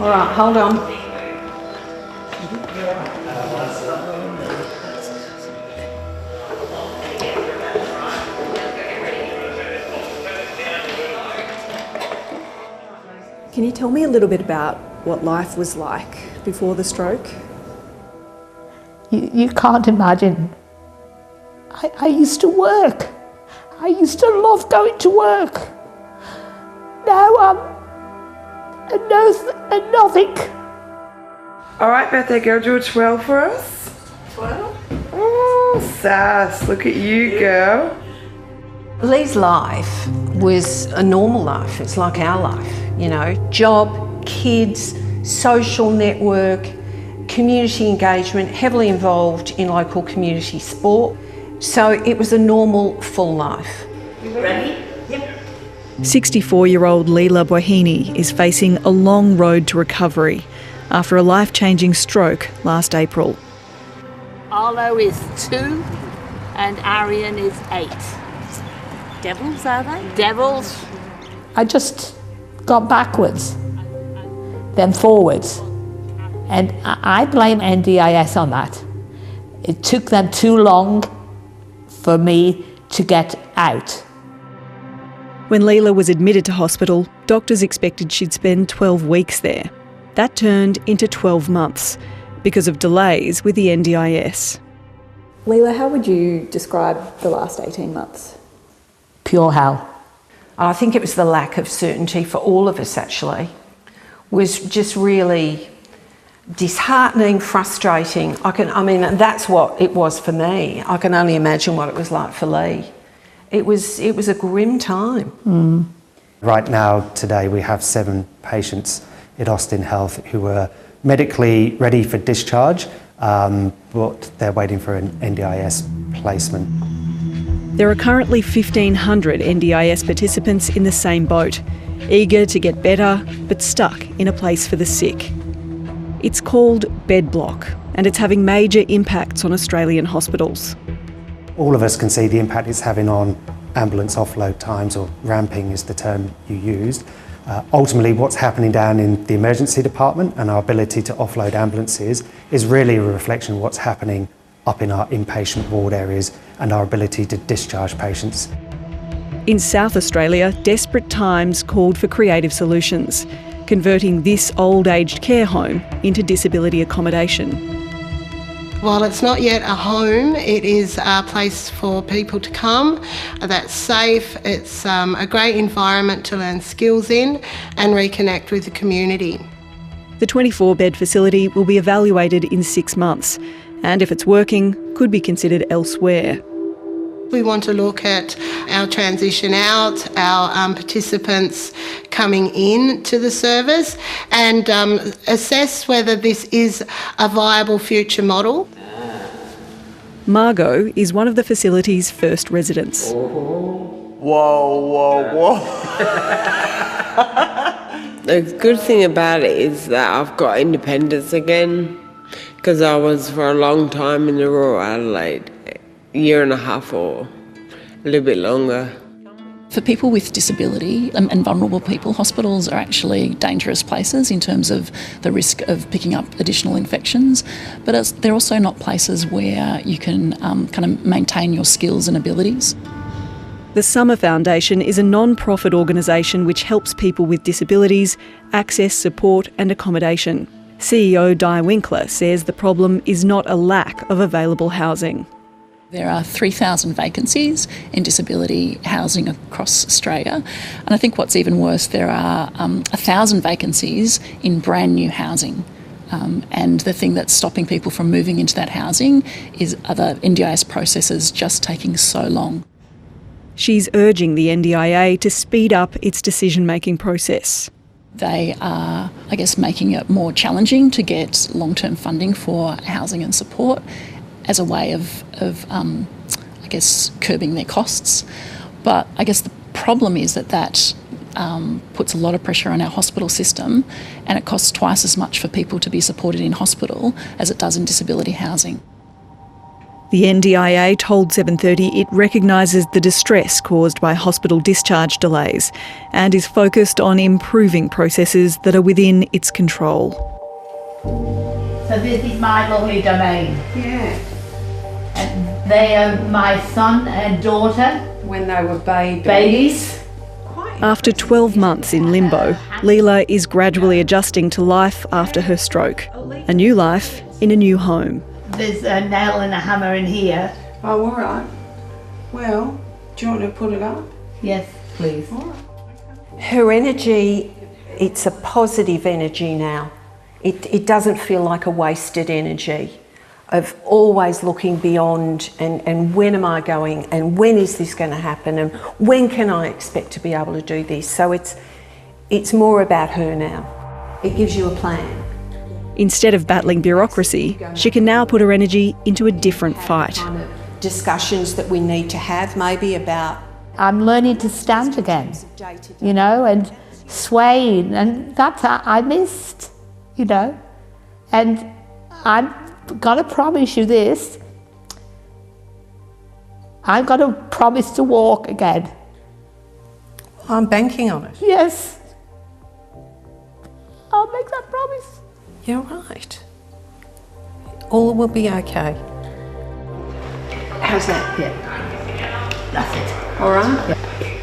All right, hold on. Can you tell me a little bit about what life was like before the stroke? You can't imagine. I used to work. I used to love going to work. Now I'm nothing. All right, birthday girl, do a 12 for us. 12? Oh, sass, look at you, girl. Lee's life was a normal life. It's like our life, you know. Job, kids, social network, community engagement, heavily involved in local community sport. So it was a normal, full life. You ready? Yep. 64-year-old Leela Bohini is facing a long road to recovery after a life-changing stroke last April. Arlo is 2 and Arian is 8. Devils, are they? Devils. I just got backwards, then forwards. And I blame NDIS on that. It took them too long for me to get out. When Leela was admitted to hospital, doctors expected she'd spend 12 weeks there. That turned into 12 months because of delays with the NDIS. Leela, how would you describe the last 18 months? Pure hell. I think it was the lack of certainty for all of us, actually. Was just really disheartening, frustrating. That's what it was for me. I can only imagine what it was like for Lee. It was a grim time. Right now, today, we have 7 patients at Austin Health who are medically ready for discharge, but they're waiting for an NDIS placement. There are currently 1,500 NDIS participants in the same boat, eager to get better, but stuck in a place for the sick. It's called bed block, and it's having major impacts on Australian hospitals. All of us can see the impact it's having on ambulance offload times, or ramping is the term you used. Ultimately, what's happening down in the emergency department and our ability to offload ambulances is really a reflection of what's happening up in our inpatient ward areas and our ability to discharge patients. In South Australia, desperate times called for creative solutions, converting this old-aged care home into disability accommodation. While it's not yet a home, it is a place for people to come that's safe. It's a great environment to learn skills in and reconnect with the community. The 24-bed facility will be evaluated in 6 months, and if it's working, could be considered elsewhere. We want to look at our transition out, our participants coming in to the service, and assess whether this is a viable future model. Margot is one of the facility's first residents. Whoa. The good thing about it is that I've got independence again, because I was for a long time in the rural Adelaide, a year and a half or a little bit longer. For people with disability and vulnerable people, hospitals are actually dangerous places in terms of the risk of picking up additional infections, but they're also not places where you can kind of maintain your skills and abilities. The Summer Foundation is a non-profit organisation which helps people with disabilities access support and accommodation. CEO Di Winkler says the problem is not a lack of available housing. There are 3,000 vacancies in disability housing across Australia, and I think what's even worse, there are 1,000 vacancies in brand new housing. And the thing that's stopping people from moving into that housing is other NDIS processes just taking so long. She's urging the NDIA to speed up its decision-making process. They are, I guess, making it more challenging to get long-term funding for housing and support as a way of curbing their costs. But I guess the problem is that puts a lot of pressure on our hospital system, and it costs twice as much for people to be supported in hospital as it does in disability housing. The NDIA told 730 it recognises the distress caused by hospital discharge delays and is focused on improving processes that are within its control. So this is my lovely domain. Yeah. And they are my son and daughter. When they were Babies. After 12 months in limbo, Leela is gradually adjusting to life after her stroke. A new life in a new home. There's a nail and a hammer in here. Oh, all right. Well, do you want to put it up? Yes, please. Her energy, it's a positive energy now. It doesn't feel like a wasted energy of always looking beyond and when am I going and when is this going to happen and when can I expect to be able to do this. So it's more about her now. It gives you a plan. Instead of battling bureaucracy, she can now put her energy into a different fight. Kind of discussions that we need to have maybe about... I'm learning to stand again, you know, and sway, and that's what I missed, you know. And I'm gonna promise you this, I'm gonna promise to walk again. I'm banking on it. Yes. I'll make that promise. You're right. All will be okay. How's that? Yeah. That's it. All right? Yeah.